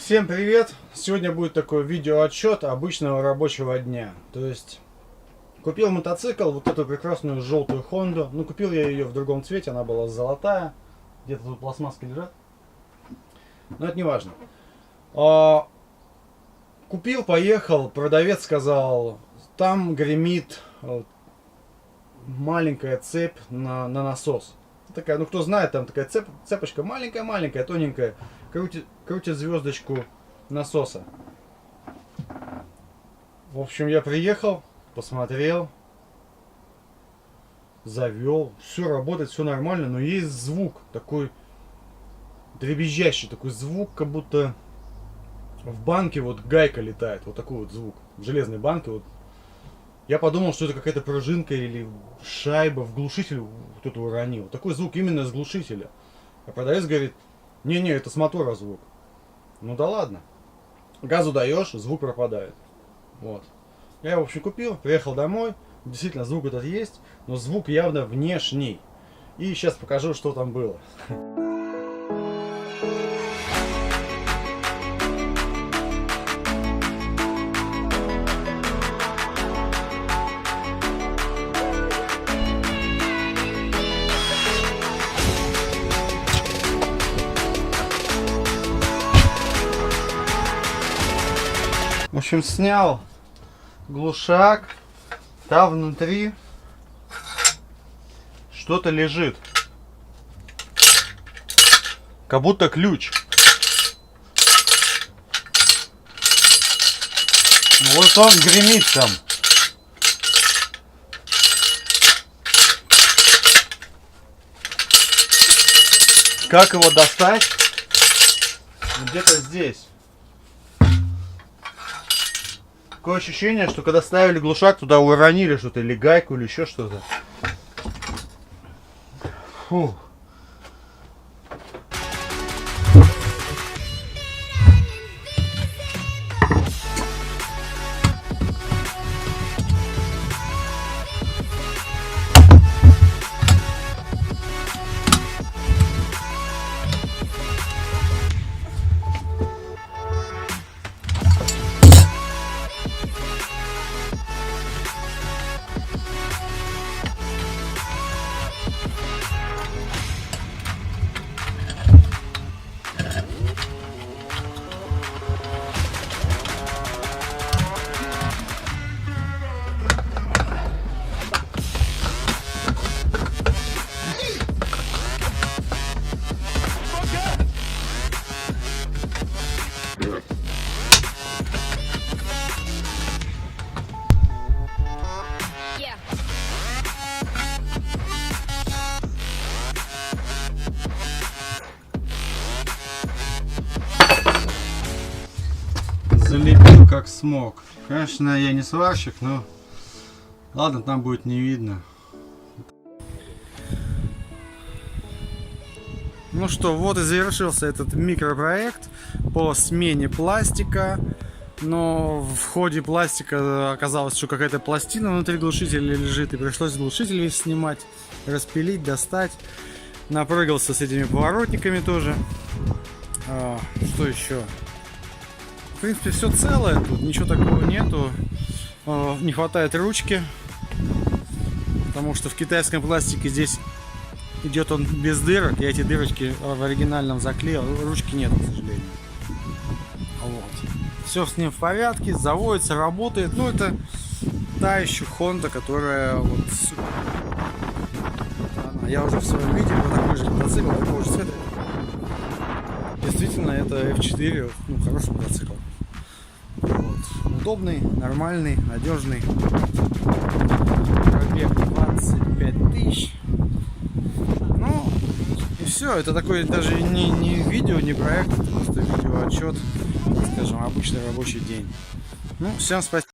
Всем привет! Сегодня будет такой видеоотчет обычного рабочего дня. То есть купил мотоцикл, вот эту прекрасную желтую Хонду. Ну, купил я ее в другом цвете, она была золотая. Где-то тут пластмасски лежат. Но это не важно. Купил, поехал, продавец сказал, там гремит маленькая цепь на насос. Такая, ну кто знает, там такая цепочка маленькая, тоненькая, крутит звездочку насоса. В общем, я приехал, посмотрел, завел, все работает, все нормально, но есть звук такой дребезжащий, такой звук, как будто в банке вот гайка летает, вот такой вот звук, в железной банке вот. Я подумал, что это какая-то пружинка или шайба в глушитель кто-то уронил. Такой звук именно с глушителя. А продавец говорит, не-не, это с мотора звук. Ну да ладно. Газу даешь, звук пропадает. Вот. Я его, в общем, купил, приехал домой. Действительно, звук этот есть, но звук явно внешний. И сейчас покажу, что там было. В общем, снял глушак, там внутри что-то лежит, как будто ключ. Вот он гремит там. Как его достать? Где-то здесь. Такое ощущение, что когда ставили глушак, туда уронили что-то, или гайку, или еще что-то. Фу. Залепил как смог. Конечно, я не сварщик, но ладно, там будет не видно. Ну что, вот и завершился этот микропроект по смене пластика. Но в ходе пластика оказалось, что какая-то пластина внутри глушителя лежит, и пришлось глушитель весь снимать, распилить, достать. Напрыгался с этими поворотниками тоже. Что еще? В принципе, все целое, тут ничего такого нету. Не хватает ручки, потому что в китайском пластике здесь идет он без дырок. Я эти дырочки в оригинальном заклеил, ручки нет, к сожалению. Вот. Все с ним в порядке, заводится, работает. Ну, это та еще Honda, которая вот... Я уже в своем видео вот такой же мотоцикл, такого же цвета. Действительно, это F4, ну, хороший мотоцикл. Вот. Удобный, нормальный, надежный. Пробег 25 тысяч. Ну, и все. Это такой даже не видео, не проект, это просто видеоотчет, скажем, обычный рабочий день. Ну, всем спасибо.